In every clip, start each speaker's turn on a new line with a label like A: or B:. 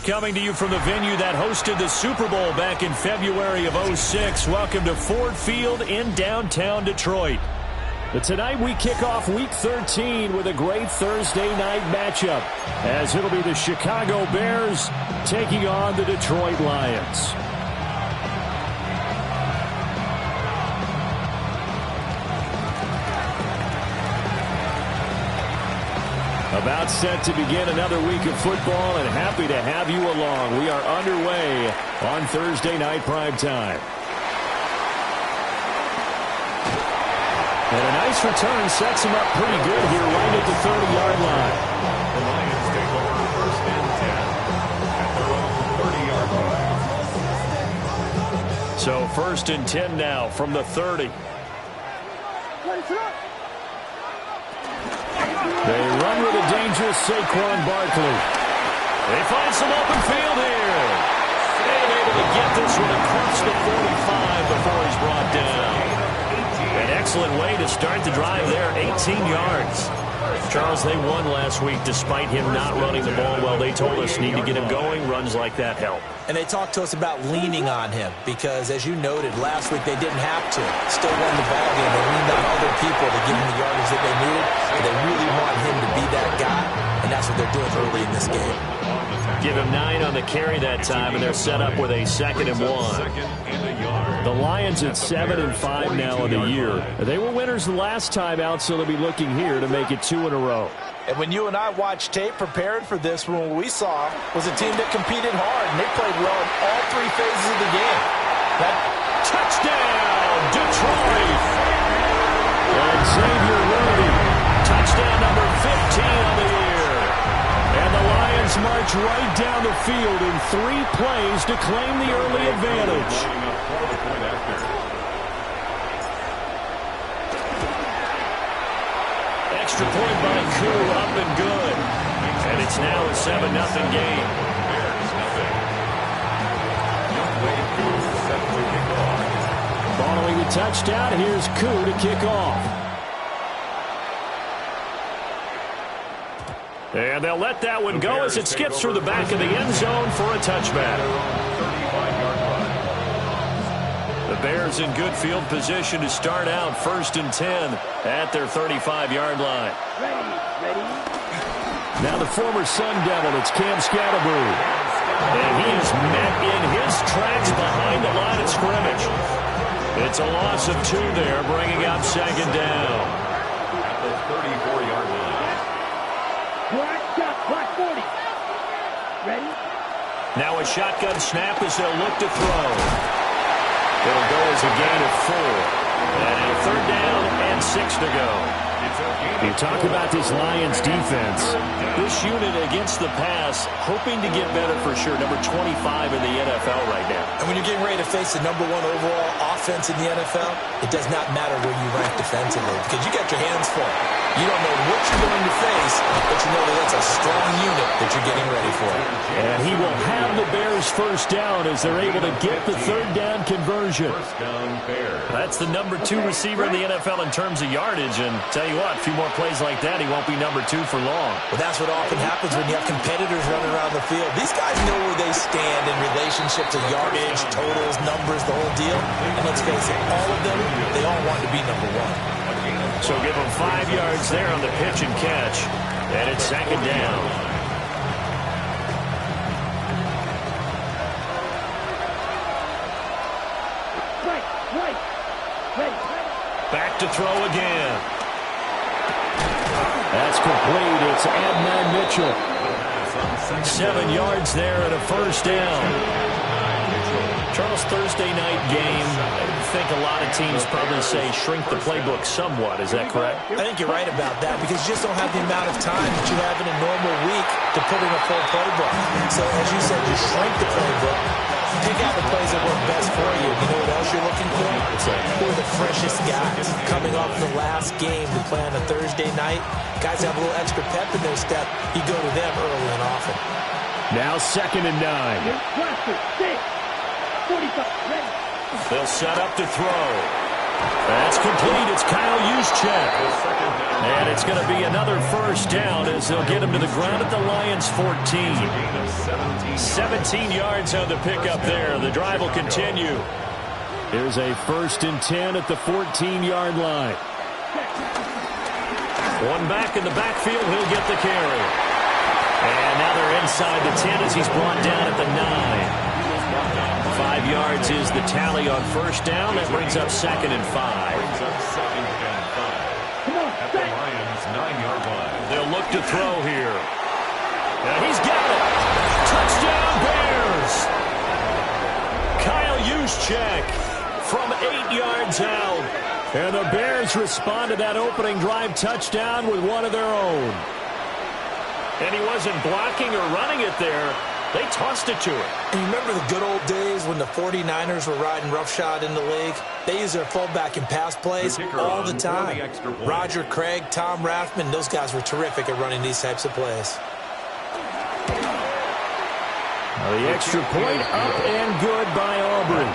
A: Coming to you from the venue that hosted the Super Bowl back in February of '06. Welcome to Ford Field in downtown Detroit. But tonight we kick off Week 13 with a great Thursday night matchup, as it'll be the Chicago Bears taking on the Detroit Lions. About set to begin another week of football, and happy to have you along. We are underway on Thursday night primetime. And a nice return sets him up pretty good here right at the 30-yard line.
B: The Lions take over first and 10 at their own 30-yard line.
A: So first and 10 now from the 30. They run with a dangerous Saquon Barkley. They find some open field here. And able to get this one across the 45 before he's brought down. An excellent way to start the drive there, 18 yards. Charles, they won last week despite him not running the ball well. They told us need to get him going. Runs like that help.
C: And they talked to us about leaning on him because, as you noted, last week they didn't have to. Still won the ball game. They leaned on other people to give him the yardage that they needed. But they really want him to be that guy, and that's what they're doing early in this game.
A: Give him 9 on the carry that time, and they're set up with a 2nd and 1. The Lions at 7-5 now in the year. They were winners the last time out, so they'll be looking here to make it 2 in a row.
C: And when you and I watched tape preparing for this one, what we saw was a team that competed hard, and they played well in all 3 phases of the game.
A: That touchdown, Detroit! And Xavier Worthy, touchdown number 15 on the year. And the Lions march right down the field in 3 plays to claim the early advantage. Extra point by Koo, up and good. And it's now a 7-0 game. Following the touchdown, here's Koo to kick off. And they'll let that one go as it skips through the back of the end zone for a touchback. The Bears in good field position to start out first and 10 at their 35-yard line. Now the former Sun Devil, it's Cam Scatterboo. And he is met in his tracks behind the line of scrimmage. It's a loss of 2 there, bringing up 2nd down.
B: At the 34-yard line.
A: Now a shotgun snap as they'll look to throw. It'll go as a gain of 4. And a 3rd down and 6 to go. You talk about this Lions defense. This unit against the pass, hoping to get better for sure. Number 25 in the NFL right now.
C: And when you're getting ready to face the number 1 overall offense in the NFL, it does not matter where you rank defensively because you got your hands full. You don't know what you're going to face, but you know that that's a strong unit that you're getting ready for.
A: And he will have the Bears first down as they're able to get the 3rd down conversion.
B: First down, Bears.
A: That's the number 2 receiver in the NFL in terms of yardage. And tell you what, a few more plays like that, he won't be number 2 for long.
C: Well, that's what often happens when you have competitors running around the field. These guys know where they stand in relationship to yardage, totals, numbers, the whole deal. And let's face it, all of them, they all want to be number 1.
A: So give him 5 yards there on the pitch and catch. And it's 2nd down. Back to throw again. That's complete. It's Adnan Mitchell. 7 yards there and a first down. Charles, Thursday night game, I think a lot of teams probably say shrink the playbook somewhat. Is that correct?
C: I think you're right about that because you just don't have the amount of time that you have in a normal week to put in a full playbook. So, as you said, you shrink the playbook, pick out the plays that work best for you. You know what else you're looking for? Who are the freshest guys coming off the last game to play on a Thursday night? Guys have a little extra pep in their step. You go to them early and often.
A: Now 2nd and 9. They'll set up to throw. That's complete. It's Kyle Juszczyk. And it's going to be another first down as they'll get him to the ground at the Lions' 14. 17 yards on the pickup there. The drive will continue. Here's a 1st and 10 at the 14-yard line. One back in the backfield. He'll get the carry. And now they're inside the 10 as he's brought down at the 9. 5 yards is the tally on first down. That brings up 2nd and 5.
B: At the Lions' 9-yard line.
A: They'll look to throw here. And he's got it. Touchdown, Bears. Kyle Juszczyk from 8 yards out. And the Bears respond to that opening drive touchdown with one of their own. And he wasn't blocking or running it there. They tossed it to him.
C: And you remember the good old days when the 49ers were riding roughshod in the league? They used their fullback in pass plays all the time. Roger Craig, Tom Rathman, those guys were terrific at running these types of plays.
A: Now the extra point up and good by Auburn.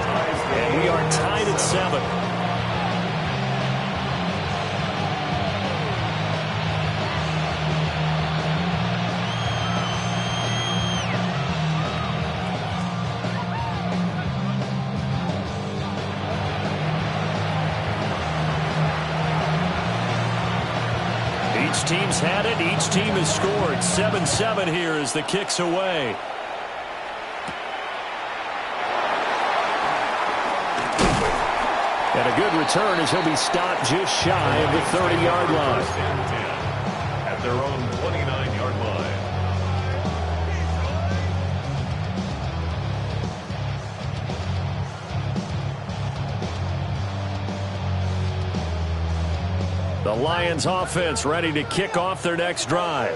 A: And we are tied at 7. Each team's had it. Each team has scored. 7-7 here as the kick's away. And a good return as he'll be stopped just shy of the 30-yard line.
B: At their own 29-yard line.
A: The Lions offense ready to kick off their next drive.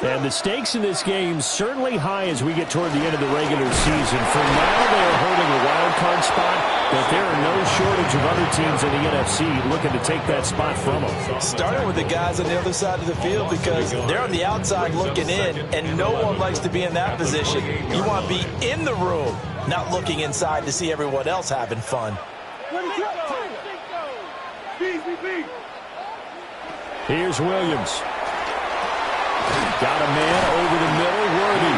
A: And the stakes in this game certainly high as we get toward the end of the regular season. For now, they are holding a wild card spot, but there are no shortage of other teams in the NFC looking to take that spot from them.
C: Starting with the guys on the other side of the field because they're on the outside looking in, and no one likes to be in that position. You want to be in the room, not looking inside to see everyone else having fun.
A: Here's Williams. Got a man over the middle, Worthy.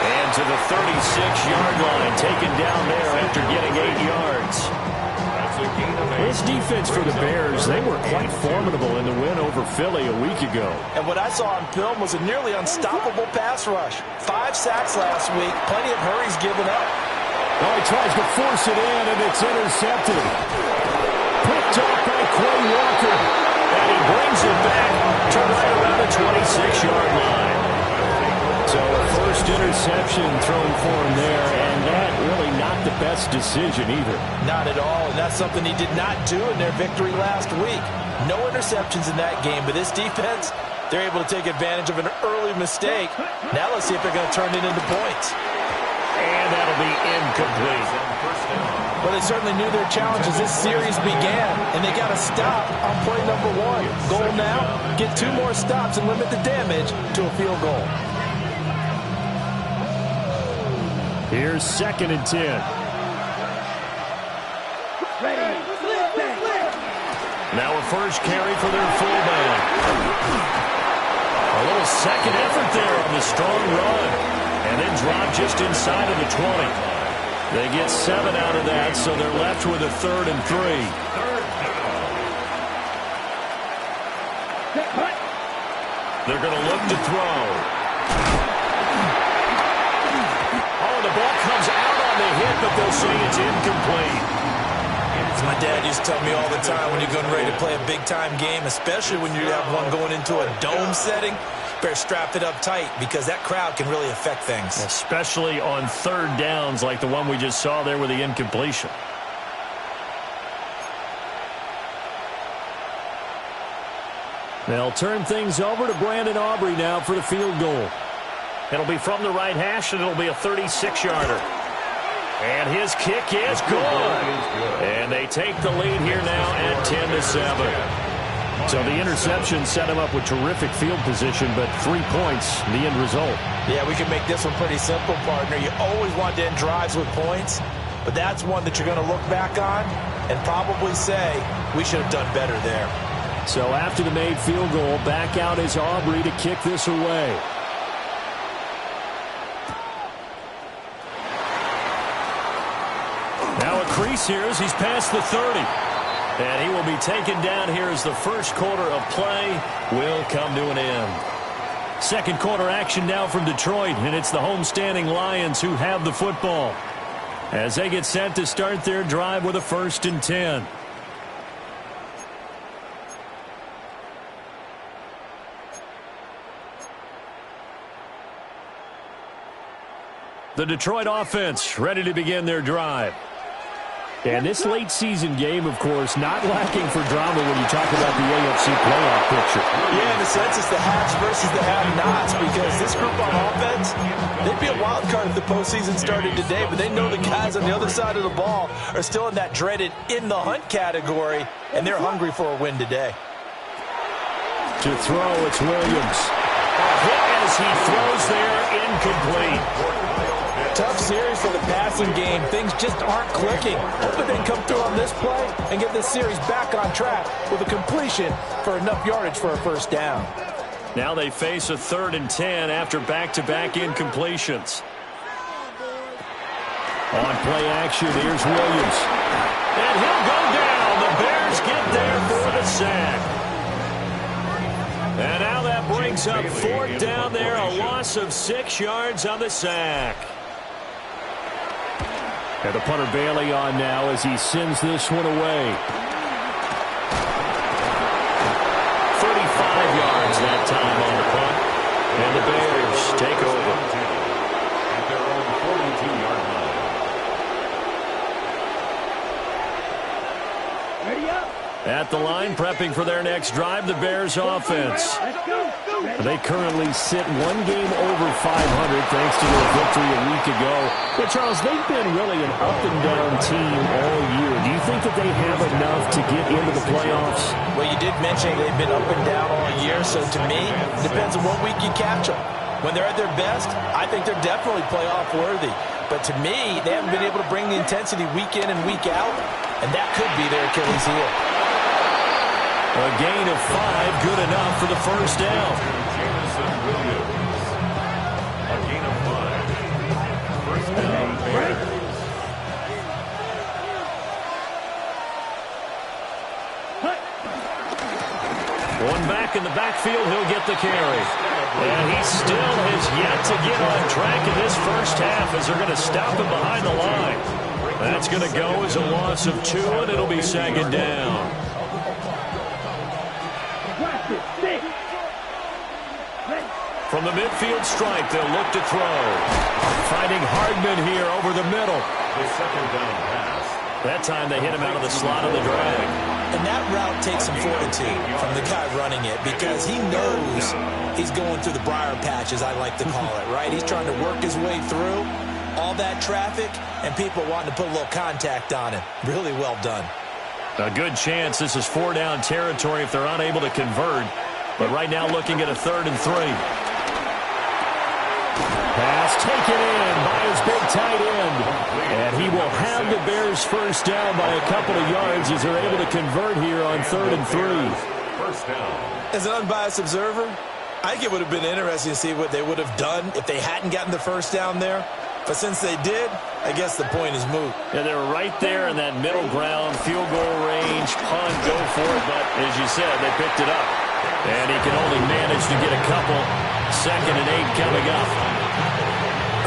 A: And to the 36-yard line, taken down there after getting 8 yards. This defense for the Bears, they were quite formidable in the win over Philly a week ago.
C: And what I saw on film was a nearly unstoppable pass rush. 5 sacks last week, plenty of hurries given up.
A: Oh, he tries to force it in, and it's intercepted. Picked off by Quay Walker. And he brings it back to right around the 26-yard line. So a first interception thrown for him there, and that really not the best decision either.
C: Not at all, and that's something he did not do in their victory last week. No interceptions in that game, but this defense, they're able to take advantage of an early mistake. Now let's see if they're going to turn it into points.
A: And that'll be incomplete.
C: Well, they certainly knew their challenge as this series began, and they got to stop on play number 1. Goal now, get 2 more stops and limit the damage to a field goal.
A: Here's 2nd and 10. Now a first carry for their fullback. A little second effort there on the strong run, and then drop just inside of the 20. They get 7 out of that, so they're left with a 3rd and 3. They're going to look to throw. Oh, the ball comes out on the hit, but they'll say it's incomplete.
C: My dad used to tell me all the time when you're getting ready to play a big-time game, especially when you have one going into a dome setting, better strap it up tight because that crowd can really affect things.
A: Especially on 3rd downs like the one we just saw there with the incompletion. They'll turn things over to Brandon Aubrey now for the field goal. It'll be from the right hash, and it'll be a 36-yarder. And his kick is good. And they take the lead here now at 10-7. So the interception set him up with terrific field position, but 3 points, the end result.
C: Yeah, we can make this one pretty simple, partner. You always want to end drives with points, but that's one that you're going to look back on and probably say we should have done better there.
A: So after the made field goal, back out is Aubrey to kick this away. Now a crease here as he's past the 30. And he will be taken down here as the first quarter of play will come to an end. Second quarter action now from Detroit, and it's the homestanding Lions who have the football as they get set to start their drive with a 1st and 10. The Detroit offense ready to begin their drive. And this late season game, of course, not lacking for drama when you talk about the AFC playoff picture.
C: Yeah, in a sense, it's the haves versus the have-nots, because this group on offense, they'd be a wild card if the postseason started today, but they know the guys on the other side of the ball are still in that dreaded in-the-hunt category, and they're hungry for a win today.
A: To throw, it's Williams. A hit as he throws there, incomplete.
C: Tough series for the passing game. Things just aren't clicking. Hopefully they can come through on this play and get this series back on track with a completion for enough yardage for a 1st down.
A: Now they face a 3rd and 10 after back-to-back incompletions. On play action, here's Williams. And he'll go down. The Bears get there for the sack. And now that brings up 4th down there, a loss of 6 yards on the sack. And the punter Bailey on now as he sends this one away. 35 yards that time on the punt. And the Bears take over.
B: At their own 42-yard line.
D: Ready up.
A: At the line, prepping for their next drive, the Bears offense. They currently sit 1 game over 500 thanks to their victory a week ago. But, Charles, they've been really an up-and-down team all year. Do you think that they have enough to get into the playoffs?
C: Well, you did mention they've been up and down all year, so to me, it depends on what week you catch them. When they're at their best, I think they're definitely playoff worthy. But to me, they haven't been able to bring the intensity week in and week out, and that could be their Achilles heel.
A: A gain of 5, good enough for the 1st down.
B: Jameson Williams. A gain of 5. 1st down, Bears.
A: One back in the backfield, he'll get the carry. And he still has yet to get on track in this 1st half as they're going to stop him behind the line. That's going to go as a loss of 2, and it'll be 2nd down. From the midfield stripe, they'll look to throw. Finding Hardman here over the middle.
B: The 2nd down pass.
A: That time they hit him out of the slot of the drag.
C: And that route takes some fortitude from the guy running it, because he knows he's going through the briar patch, as I like to call it, right? He's trying to work his way through all that traffic and people wanting to put a little contact on him. Really well done.
A: A good chance this is 4-down territory if they're unable to convert. But right now looking at a 3rd and 3. Pass taken in by his big tight end. And he will have the Bears 1st down by a couple of yards as they're able to convert here on 3rd and 3.
B: 1st down.
C: As an unbiased observer, I think it would have been interesting to see what they would have done if they hadn't gotten the 1st down there. But since they did, I guess the point is moot.
A: Yeah, they were right there in that middle ground, field goal range, punt, go for it. But as you said, they picked it up. And he can only manage to get a couple. 2nd and 8 coming up.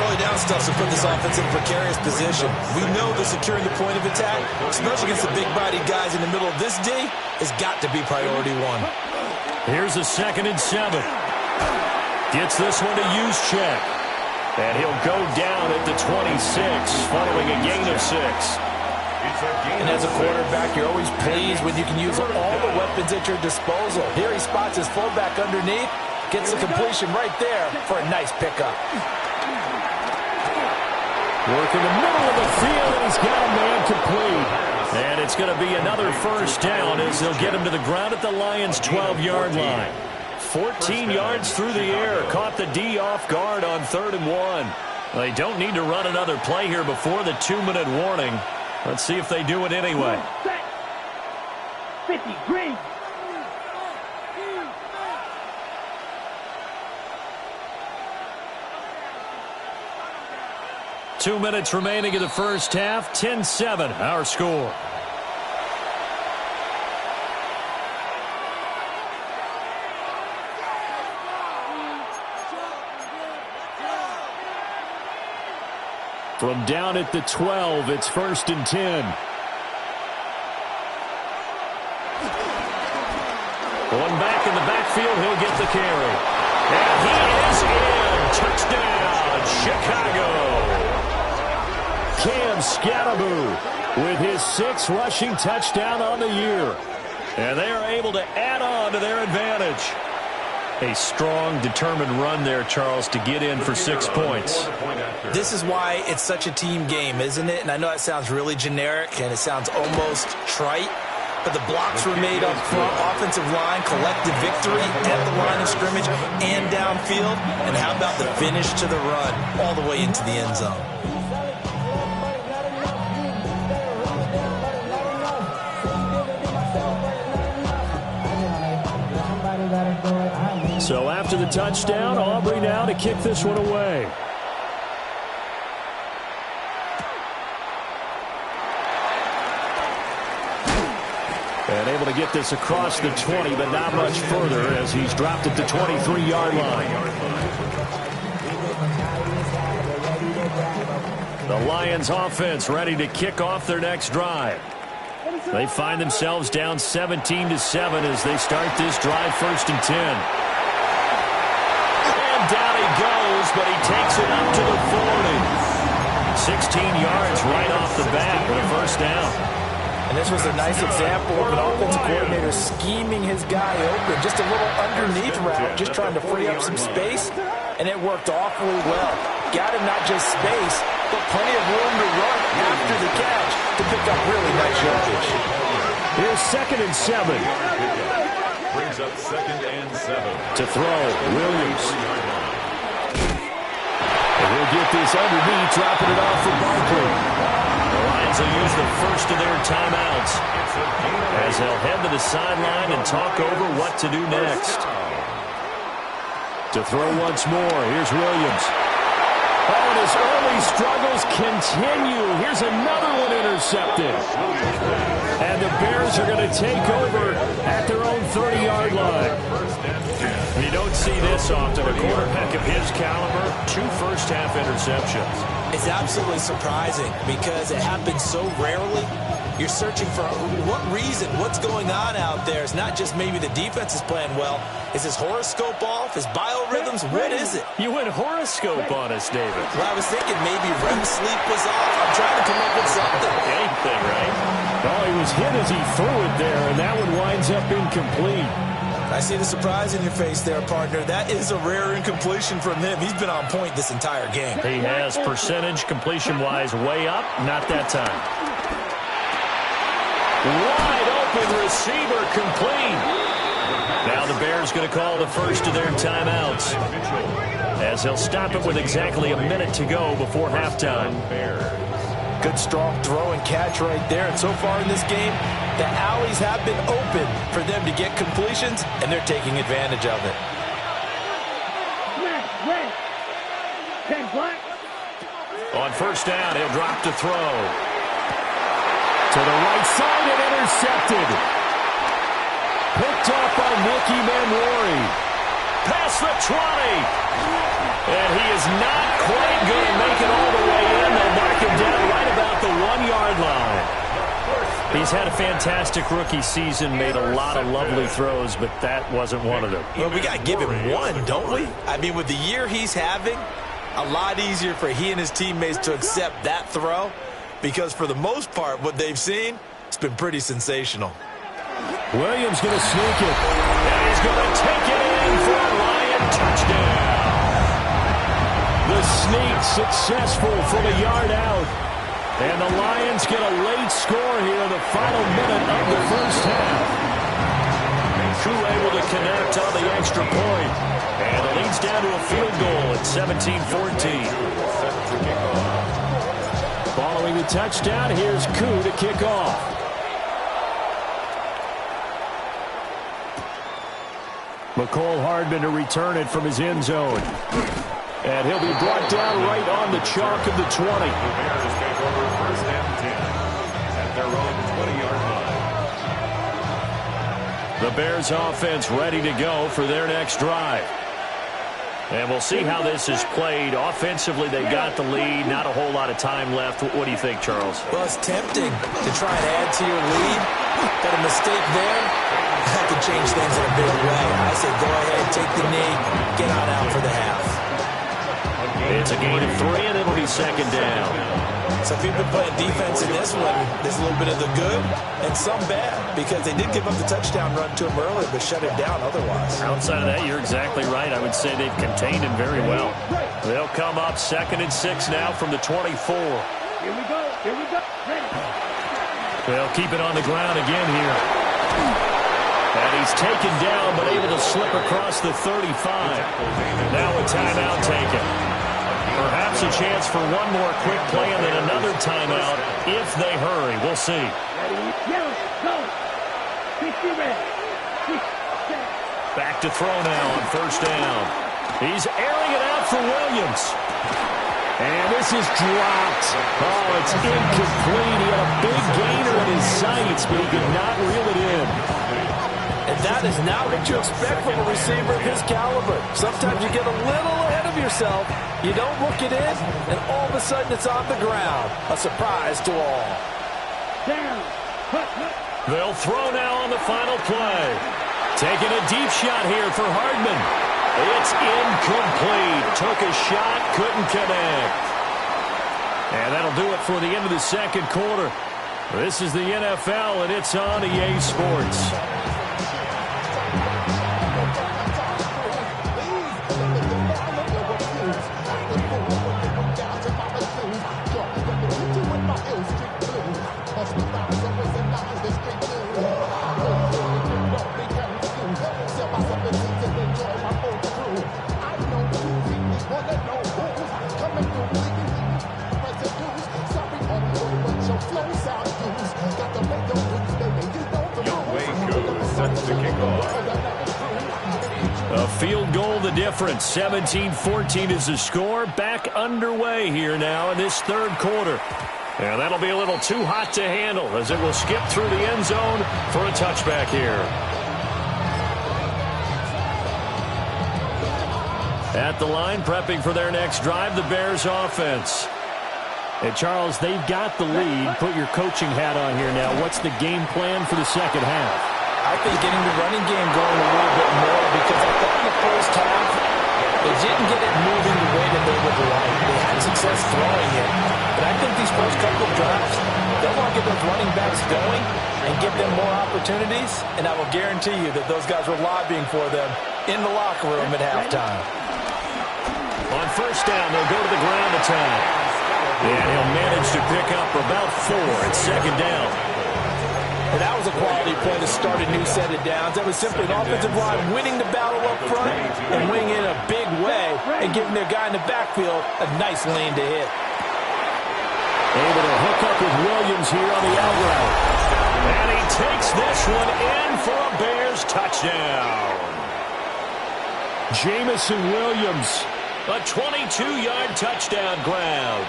C: Early down stuff to put this offense in a precarious position. We know that securing the point of attack, especially against the big-bodied guys in the middle of this D, has got to be priority 1.
A: Here's a 2nd and 7. Gets this one to Juszczyk. And he'll go down at the 26 following a gain of 6.
C: And as a quarterback, you're always pleased when you can use all the weapons at your disposal. Here he spots his fullback underneath, gets the completion right there for a nice pickup.
A: Work in the middle of the field, and he's got a man complete. And it's going to be another 1st down as they'll get him to the ground at the Lions' 12-yard line. 14 yards through the air, caught the D off guard on 3rd and 1. They don't need to run another play here before the 2-minute warning. Let's see if they do it anyway.
D: 50 green.
A: Two minutes remaining in the first half. 10-7, our score. From down at the 12, it's 1st and 10. One back in the backfield, he'll get the carry. And he is in. Touchdown, Chicago. Cam Scatteraboo with his 6th rushing touchdown on the year. And they are able to add on to their advantage. A strong, determined run there, Charles, to get in for 6 points.
C: This is why it's such a team game, isn't it? And I know it sounds really generic and it sounds almost trite, but the blocks were made up front, offensive line, collective victory at the line of scrimmage and downfield. And how about the finish to the run all the way into the end zone?
A: So after the touchdown, Aubrey now to kick this one away. And able to get this across the 20, but not much further as he's dropped at the 23-yard line. The Lions offense ready to kick off their next drive. They find themselves down 17-7 as they start this drive, 1st and 10. And down he goes, but he takes it up to the 40. 16 yards right off the bat with a 1st down.
C: And this was a nice example of an offensive coordinator scheming his guy open. Just a little underneath route, just trying to free up some space, and it worked awfully well. Got him not just space, but plenty of room to run after the catch to pick up really nice yardage.
A: Here's 2nd and 7.
B: Brings up 2nd and 7.
A: To throw, Williams. And he'll get this underneath, dropping it off for Barkley. The Lions will use the first of their timeouts as they'll head to the sideline and talk over what to do next. To throw once more, here's Williams. Oh, and his early struggles continue. Here's another one intercepted. And the Bears are going to take over at their own 30-yard line. You don't see this often. A quarterback of his caliber, 2 first-half interceptions.
C: It's absolutely surprising because it happens so rarely. You're searching for what reason, what's going on out there. It's not just maybe the defense is playing well. Is his horoscope off? His biorhythms? What is it?
A: You went horoscope on us, David.
C: Well, I was thinking maybe REM sleep was off. I'm trying to come up with something.
A: Anything, right? Oh, he was hit as he threw it there, and that one winds up incomplete.
C: I see the surprise in your face there, partner. That is a rare incompletion from him. He's been on point this entire game.
A: He has percentage completion-wise way up. Not that time. Wide open receiver complete. Now the Bears going to call the first of their timeouts as they'll stop it with exactly a minute to go before halftime.
C: Good strong throw and catch right there. And so far in this game, the alleys have been open for them to get completions, and they're taking advantage of it.
A: On 1st down, he'll drop to throw. To the right side and intercepted. Picked up by Nicky Manwari. Past the 20. And he is not quite going to make it all the way in. They'll mark him down right about the 1-yard line. He's had a fantastic rookie season, made a lot of lovely throws, but that wasn't one of them.
C: Well, we got to give him one, don't we? I mean, with the year he's having, a lot easier for he and his teammates to accept that throw. Because for the most part, what they've seen, it's been pretty sensational.
A: Williams going to sneak it. And he's going to take it in for a Lion touchdown. The sneak successful from a yard out. And the Lions get a late score here in the final minute of the first half. Crew able to connect on the extra point. And it leads down to a field goal at 17-14. Following the touchdown. Here's Koo to kick off. McCole Hardman to return it from his end zone. And he'll be brought down right on the chalk of the 20.
B: The Bears take over first and 10 at their own 20-yard line.
A: The Bears offense ready to go for their next drive. And we'll see how this is played. Offensively, they got the lead. Not a whole lot of time left. What do you think, Charles?
C: Well, it's tempting to try and add to your lead. But a mistake there, that could change things in a big way. I say go ahead, take the knee, get on out for the half.
A: It's a gain of 3, and it'll be second down.
C: So if you've been playing defense in this one, there's a little bit of the good and some bad, because they did give up the touchdown run to him earlier, but shut him down otherwise.
A: Outside of that, you're exactly right. I would say they've contained him very well. They'll come up 2nd and 6 now from the 24.
D: Here we go. Here we go. Ready.
A: They'll keep it on the ground again here. And he's taken down, but able to slip across the 35. Now a timeout taken. Perhaps a chance for one more quick play and then another timeout if they hurry. We'll see.
D: Ready. Yellow. Go. 60 ready. 6, 7.
A: Back to throw now on first down. He's airing it out for Williams. And this is dropped. Oh, it's incomplete. He had a big gainer in his sights, but he could not reel it in.
C: And that is not what you expect from a receiver of his caliber. Sometimes you get a little ahead of yourself, you don't look it in, and all of a sudden it's on the ground. A surprise to all.
D: Down.
A: They'll throw now on the final play. Taking a deep shot here for Hardman. It's incomplete. Took a shot, couldn't connect. And that'll do it for the end of the second quarter. This is the NFL, and it's on EA Sports. A field goal the difference. 17-14 is the score. Back underway here now in this third quarter. And that'll be a little too hot to handle as it will skip through the end zone for a touchback here. At the line, prepping for their next drive, the Bears offense. Hey, Charles, they've got the lead. Put your coaching hat on here now. What's the game plan for the second half?
C: I think getting the running game going a little bit more, because I thought in the first half they didn't get it moving the way that they would like. They had success throwing it, but I think these first couple of drives, they'll want to get those running backs going and give them more opportunities, and I will guarantee you that those guys were lobbying for them in the locker room at halftime.
A: On first down, they'll go to the ground attack. And he'll manage to pick up about 4 at second down.
C: And that was a quality play to start a new set of downs. That was simply an offensive line winning the battle up front and winning in a big way and giving their guy in the backfield a nice lane to hit.
A: Able to hook up with Williams here on the out route. And he takes this one in for a Bears touchdown. Jamison Williams, a 22-yard touchdown grab.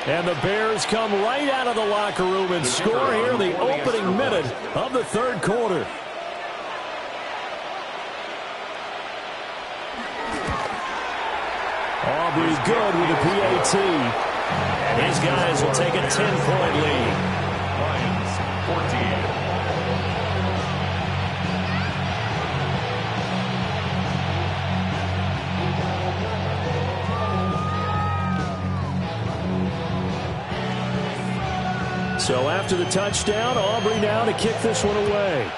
A: And the Bears come right out of the locker room and score here in the opening minute of the third quarter. Aubrey good with a PAT. And his guys will take a 10-point lead.
B: Lions 14.
A: So after the touchdown, Aubrey now to kick this one away.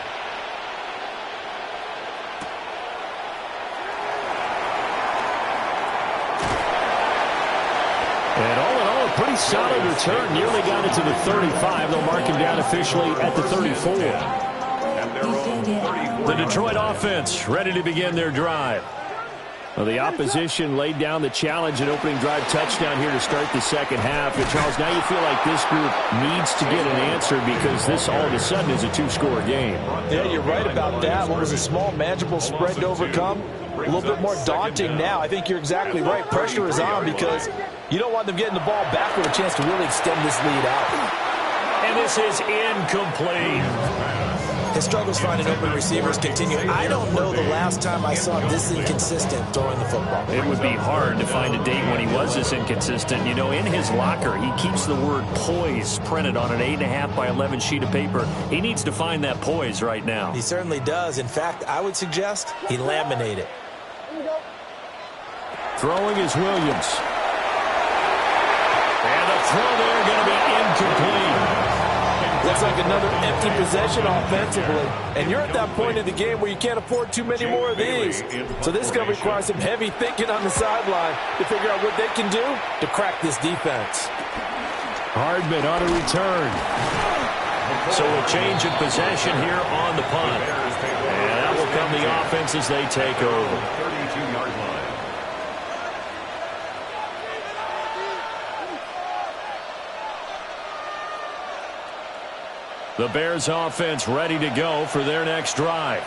A: And all in all, a pretty solid return. Nearly got it to the 35. They'll mark him down officially at the 34.
B: And their own 34.
A: The Detroit offense ready to begin their drive. Well, the opposition laid down the challenge and opening drive touchdown here to start the second half. And Charles, now you feel like this group needs to get an answer because this all of a sudden is a two-score game.
C: Yeah, you're right about that. What was a small, manageable spread to overcome? A little bit more daunting now. I think you're exactly right. Pressure is on because you don't want them getting the ball back with a chance to really extend this lead out.
A: And this is incomplete.
C: His struggles finding open receivers continue. I don't know the last time I saw this inconsistent throwing the football.
A: It would be hard to find a date when he was this inconsistent. You know, in his locker, he keeps the word poise printed on an 8.5 by 11 sheet of paper. He needs to find that poise right now.
C: He certainly does. In fact, I would suggest he laminate it.
A: Throwing is Williams. And the throw there going to be incomplete.
C: Looks like another empty possession offensively. And you're at that point in the game where you can't afford too many more of these. So this is going to require some heavy thinking on the sideline to figure out what they can do to crack this defense.
A: Hardman on a return. So a change of possession here on the punt. And that will come the offense as they take over.
B: 32-yard line.
A: The Bears offense ready to go for their next drive.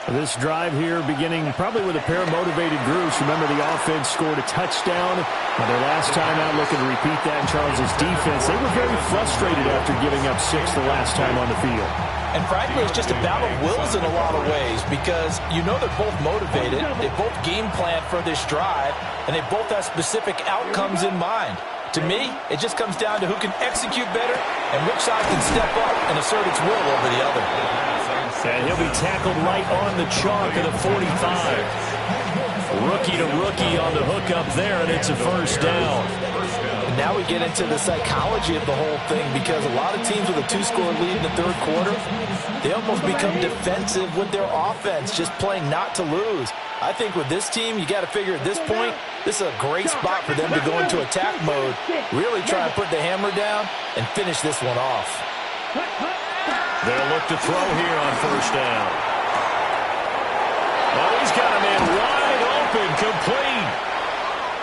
A: This drive here beginning probably with a pair of motivated groups. Remember, the offense scored a touchdown. Their last time out, looking to repeat that in Charles's defense. They were very frustrated after giving up 6 the last time on the field.
C: And frankly, it's just a battle of wills in a lot of ways because you know they're both motivated. They both game plan for this drive, and they both have specific outcomes in mind. To me, it just comes down to who can execute better and which side can step up and assert its will over the other.
A: And he'll be tackled right on the chalk of the 45. Rookie to rookie on the hook up there, and it's a first down.
C: And now we get into the psychology of the whole thing because a lot of teams with a 2-score lead in the third quarter, they almost become defensive with their offense, just playing not to lose. I think with this team, you got to figure at this point, this is a great spot for them to go into attack mode, really try to put the hammer down and finish this one off.
A: They'll look to throw here on first down. Oh, he's got a man wide open, complete.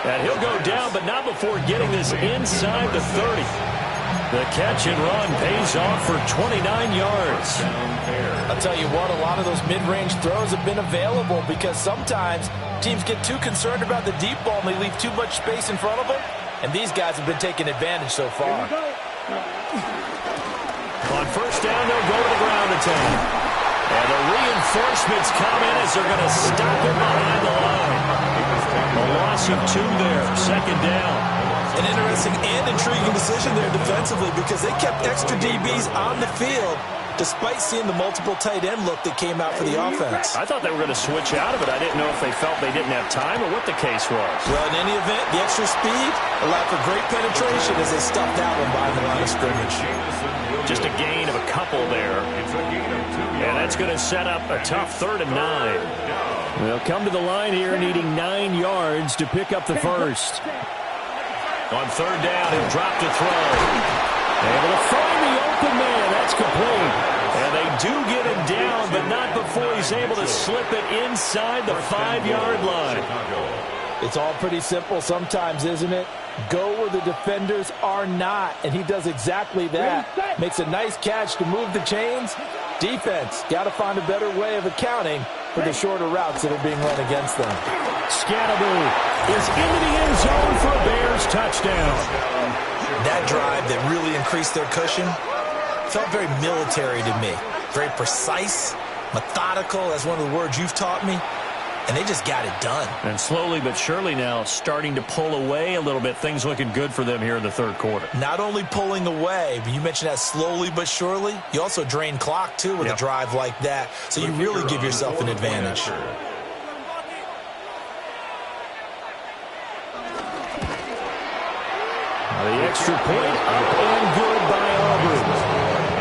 A: And he'll go down, but not before getting this inside the 30. The catch and run pays off for 29 yards.
C: I'll tell you what, a lot of those mid-range throws have been available because sometimes teams get too concerned about the deep ball and they leave too much space in front of them, and these guys have been taking advantage so far.
A: On first down, they'll go to the ground attack. And the reinforcements come in as they're going to stop him behind the line. A loss of 2 there, second down.
C: An interesting and intriguing decision there defensively because they kept extra DBs on the field despite seeing the multiple tight end look that came out for the offense.
A: I thought they were going to switch out of it. I didn't know if they felt they didn't have time or what the case was.
C: Well, in any event, the extra speed allowed for great penetration as they stuffed that one by the line of scrimmage.
A: Just a gain of a couple there. And that's going to set up a tough 3rd and 9. They'll come to the line here needing 9 yards to pick up the first. On third down, he'll drop to throw. Able to find the open man. That's complete. And they do get him down, but not before he's able to slip it inside the 5-yard line.
C: It's all pretty simple sometimes, isn't it? Go where the defenders are not, and he does exactly that. Makes a nice catch to move the chains. Defense, got to find a better way of accounting for the shorter routes that are being run against them.
A: Scatterboo is into the end zone for a Bears touchdown.
C: That drive that really increased their cushion felt very military to me. Very precise, methodical, that's one of the words you've taught me. And they just got it done.
A: And slowly but surely now starting to pull away a little bit. Things looking good for them here in the third quarter.
C: Not only pulling away, but you mentioned that slowly but surely. You also drain clock, too, with a drive like that. So you really give yourself an advantage.
A: The extra point up and good by Auburn.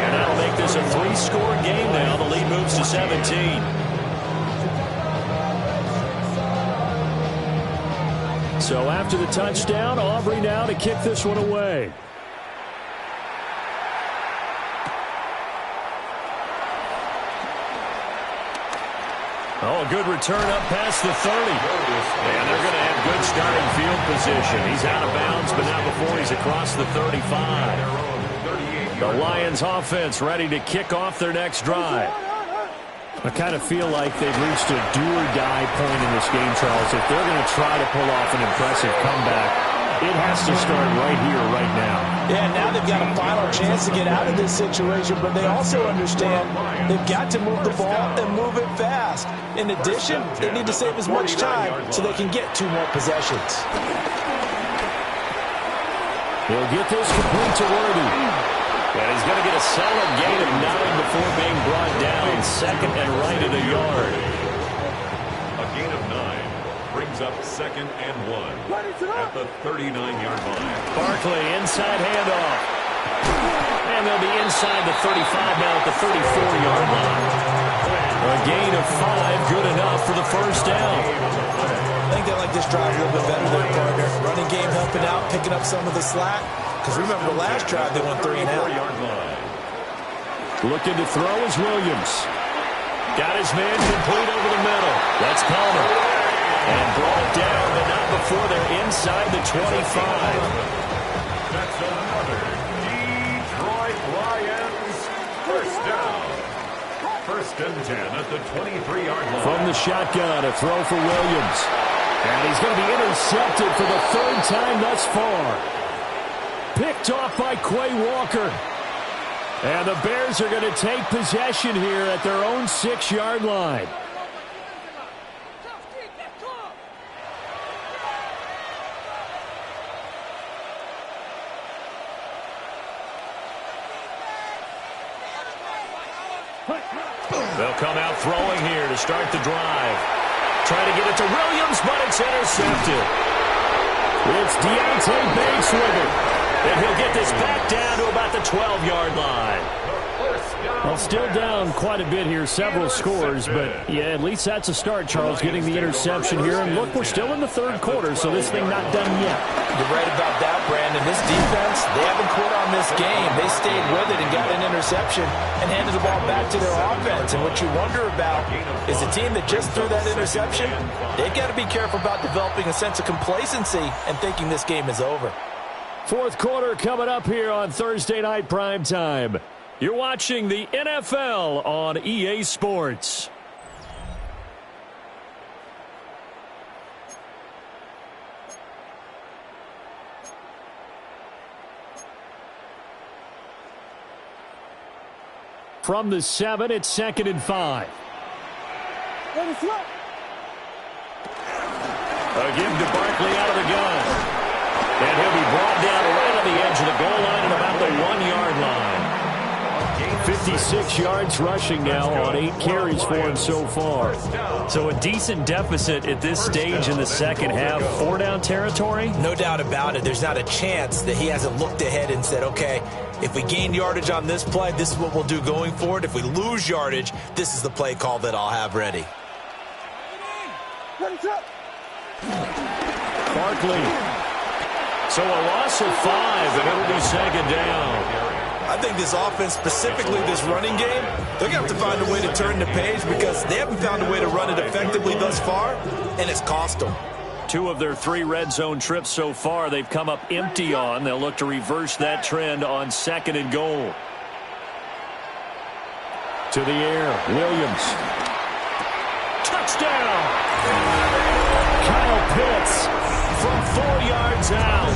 A: And that'll make this a 3-score game now. The lead moves to 17. So after the touchdown, Aubrey now to kick this one away. Oh, a good return up past the 30. And they're going to have good starting field position. He's out of bounds, but not before he's across the 35. The Lions offense ready to kick off their next drive. I kind of feel like they've reached a do-or-die point in this game, Charles. If they're going to try to pull off an impressive comeback, it has to start right here, right now.
C: Yeah, now they've got a final chance to get out of this situation, but they also understand they've got to move the ball and move it fast. In addition, they need to save as much time so they can get 2 more possessions.
A: He'll get this complete to Worthy. And he's going to get a solid gain of 9 before being brought down. Second and right at a yard.
B: A gain of 9 brings up 2nd and 1 at the 39-yard line.
A: Barkley inside handoff. And they'll be inside the 35 now at the 34-yard line. A gain of 5, good enough for the first down.
C: I think they like this drive a little bit better than partner. Running game helping out, picking up some of the slack. Because remember the last drive they went 3 and out.
A: Looking to throw is Williams. Got his man complete over the middle. That's Palmer. And brought down, but not before they're inside the 25.
B: That's another Detroit Lions first down. 1st and 10 at the 23-yard line.
A: From the shotgun, a throw for Williams. And he's going to be intercepted for the 3rd time thus far. Picked off by Quay Walker. And the Bears are going to take possession here at their own 6-yard line. They'll come out throwing here to start the drive. Trying to get it to Williams, but it's intercepted. It's Deontay Banks with it. And he'll get this back down to about the 12-yard line. Well, still down quite a bit here, several scores, but yeah, at least that's a start, Charles, getting the interception here. And look, we're still in the 3rd quarter, so this thing not done yet.
C: You're right about that, Brandon. This defense, they haven't quit on this game. They stayed with it and got an interception and handed the ball back to their offense. And what you wonder about is the team that just threw that interception, they've got to be careful about developing a sense of complacency and thinking this game is over.
A: 4th quarter coming up here on Thursday Night Primetime. You're watching the NFL on EA Sports. From the 7, it's 2nd and 5. A give to Barkley out of the gun. And he'll be brought down right on the edge of the goal line at about the 1-yard line. 56 yards rushing now on 8 carries for him so far. So a decent deficit at this stage in the second half. 4-down territory?
C: No doubt about it. There's not a chance that he hasn't looked ahead and said, okay, if we gain yardage on this play, this is what we'll do going forward. If we lose yardage, this is the play call that I'll have ready.
A: Barkley. So a loss of 5, and it'll be 2nd down.
C: I think this offense, specifically this running game, they're going to have to find a way to turn the page because they haven't found a way to run it effectively thus far, and it's cost them.
A: 2 of their 3 red zone trips so far they've come up empty on. They'll look to reverse that trend on 2nd and goal. To the air, Williams. Touchdown! Kyle Pitts from 4 yards out.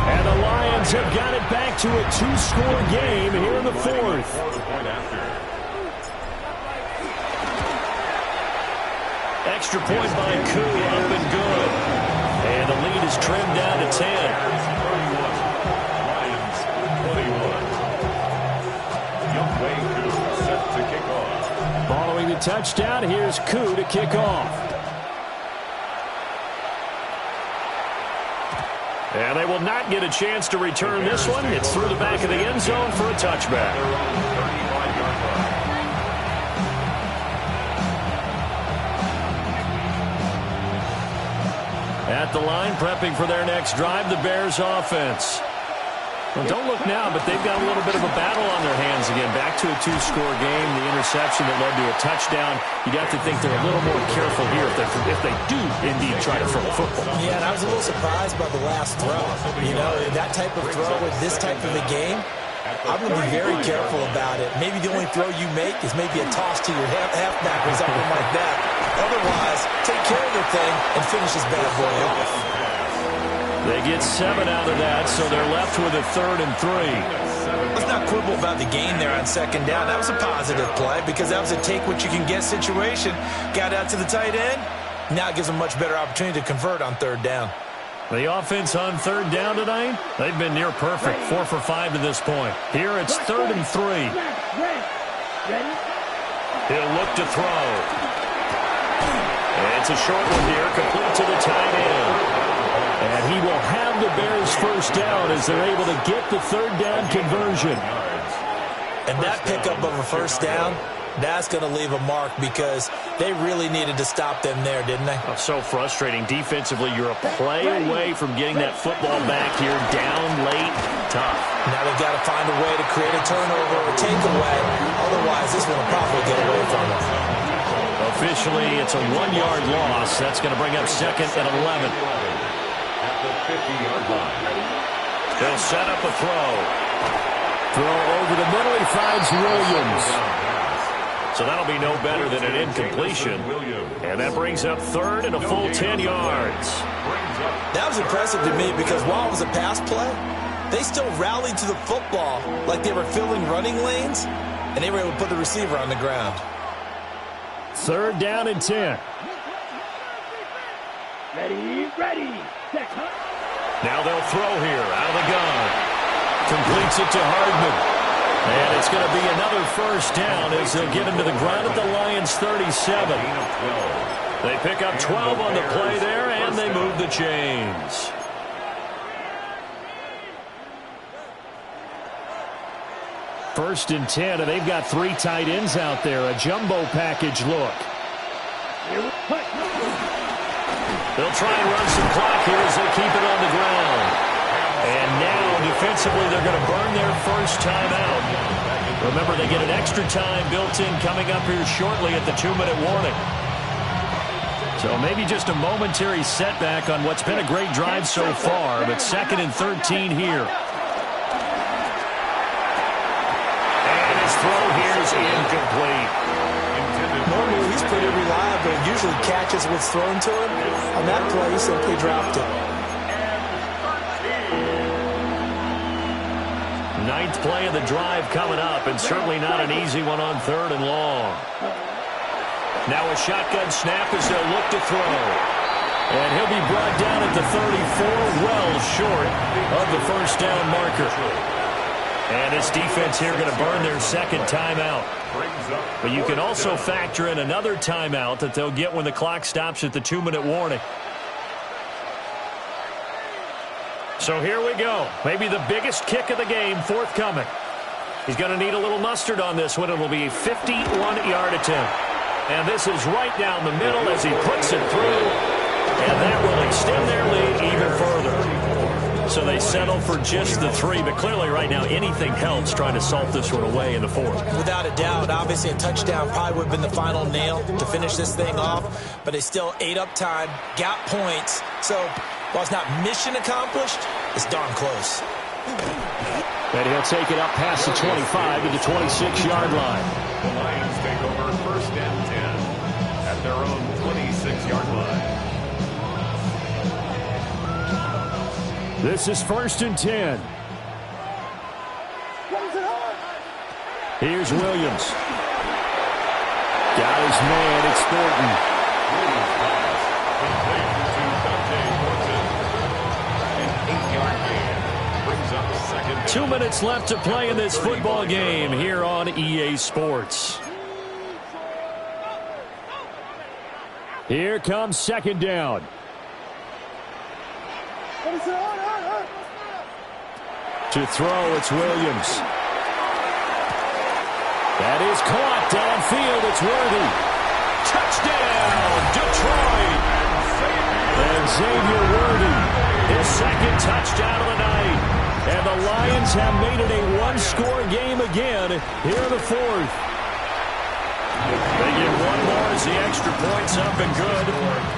A: And the Lions have got it back to a 2-score game here in the 4th. Extra point by Koo, up and good. And the lead is trimmed down to 10.
B: Lions 21. Youngway Koo set to kick off.
A: Following the touchdown, here's Koo to kick off. And they will not get a chance to return this one. It's through the back of the end zone for a touchback. At the line, prepping for their next drive, the Bears offense. Well, don't look now, but they've got a little bit of a battle on their hands again. Back to a two-score game, the interception that led to a touchdown. You'd have to think they're a little more careful here if they do indeed try to throw a football.
C: Yeah, and I was a little surprised by the last throw. You know, that type of throw with this type of a game, I'm going to be very careful about it. Maybe the only throw you make is maybe a toss to your halfback or something like that. Otherwise, take care of the thing and finish this bad boy off.
A: They get 7 out of that, so they're left with a 3rd and 3.
C: Let's not quibble about the gain there on 2nd down. That was a positive play because that was a take-what-you-can-get situation. Got out to the tight end. Now it gives them a much better opportunity to convert on 3rd down.
A: The offense on 3rd down tonight, they've been near perfect, 4 for 5 to this point. Here it's 3rd and 3. He'll look to throw. It's a short one here, complete to the tight end. And he will have the Bears' 1st down as they're able to get the 3rd down conversion.
C: And that pickup of a 1st down, that's going to leave a mark because they really needed to stop them there, didn't they?
A: Oh, so frustrating. Defensively, you're a play away from getting that football back here, down late, tough.
C: Now they've got to find a way to create a turnover or takeaway. Otherwise, this one will probably get away from them.
A: Officially, it's a 1-yard loss. That's going to bring up 2nd and 11.
B: 50-yard line.
A: They'll set up a throw. Throw over the middle. He finds Williams. So that'll be no better than an incompletion. And that brings up 3rd and a full 10 yards.
C: That was impressive to me because while it was a pass play, they still rallied to the football like they were filling running lanes, and they were able to put the receiver on the ground.
A: 3rd down and 10.
D: Ready.
A: Now they'll throw here out of the gun. Completes it to Hardman. And it's going to be another 1st down as they'll get him to the ground at the Lions' 37. They pick up 12 on the play there, and they move the chains. First and 10, and they've got 3 tight ends out there. A jumbo package look. They'll try and run some clock here as they keep it on the ground. And now, defensively, they're going to burn their 1st time out. Remember, they get an extra time built in coming up here shortly at the 2-minute warning. So maybe just a momentary setback on what's been a great drive so far, but 2nd and 13 here. And his throw here is incomplete.
C: Normally, he's pretty reliable. Usually catches what's thrown to him. On that play, he simply dropped it.
A: 9th play of the drive coming up, and certainly not an easy one on 3rd and long. Now a shotgun snap as they'll look to throw. And he'll be brought down at the 34, well short of the 1st down marker. And this defense here going to burn their 2nd timeout. But you can also factor in another timeout that they'll get when the clock stops at the 2-minute warning. So here we go. Maybe the biggest kick of the game forthcoming. He's going to need a little mustard on this one. It'll be a 51-yard attempt. And this is right down the middle as he puts it through. And that will extend their lead even further. So they settle for just the 3. But clearly right now anything helps trying to salt this one away in the 4th.
C: Without a doubt, obviously a touchdown probably would have been the final nail to finish this thing off. But they still ate up time, got points. So while it's not mission accomplished, it's darn close.
A: And he'll take it up past the 25 to the 26-yard line.
B: The Lions take over 1st and 10 at their own 26-yard line.
A: This is 1st and 10. Here's Williams. Got his man, it's Thornton. 2 minutes left to play in this football game here on EA Sports. Here comes 2nd down. To throw, it's Williams. That is caught downfield. It's Worthy. Touchdown, Detroit. And Xavier Worthy, his 2nd touchdown of the night. And the Lions have made it a one-score game again here in the fourth. They get one more as the extra point's up and good.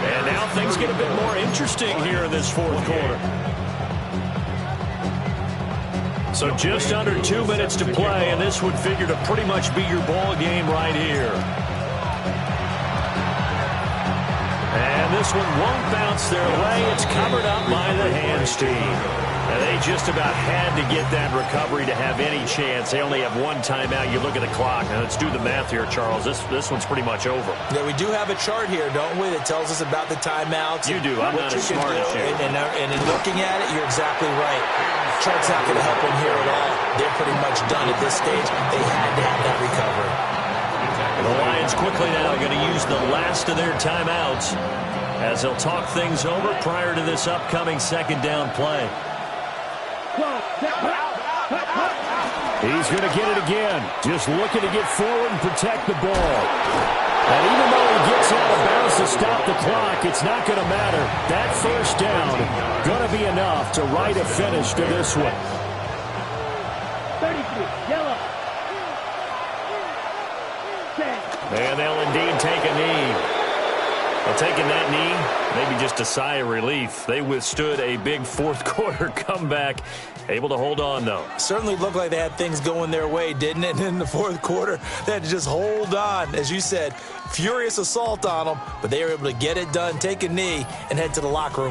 A: And now things get a bit more interesting here in this fourth quarter. So just under 2 minutes to play, and this would figure to pretty much be your ball game right here. And this one won't bounce their way. It's covered up by the hands team. And they just about had to get that recovery to have any chance. They only have one timeout. You look at the clock. Now, let's do the math here, Charles. This one's pretty much over.
C: Yeah, we do have a chart here, don't we, that tells us about the timeouts.
A: You do. I'm not as smart as you.
C: And in looking at it, you're exactly right. Chart's not going to help them here at all. They're pretty much done at this stage. They had to have that recovery.
A: The Lions quickly now are going to use the last of their timeouts as they'll talk things over prior to this upcoming second down play. He's going to get it again. Just looking to get forward and protect the ball. And even though he gets out of bounds to stop the clock, it's not going to matter. That first down going to be enough to write a finish to this one.
D: 33, yellow.
A: And they'll indeed take a knee. Well, taking that knee, maybe just a sigh of relief. They withstood a big fourth quarter comeback. Able to hold on, though.
C: Certainly looked like they had things going their way, didn't it? In the fourth quarter, they had to just hold on. As you said, furious assault on them, but they were able to get it done, take a knee, and head to the locker room.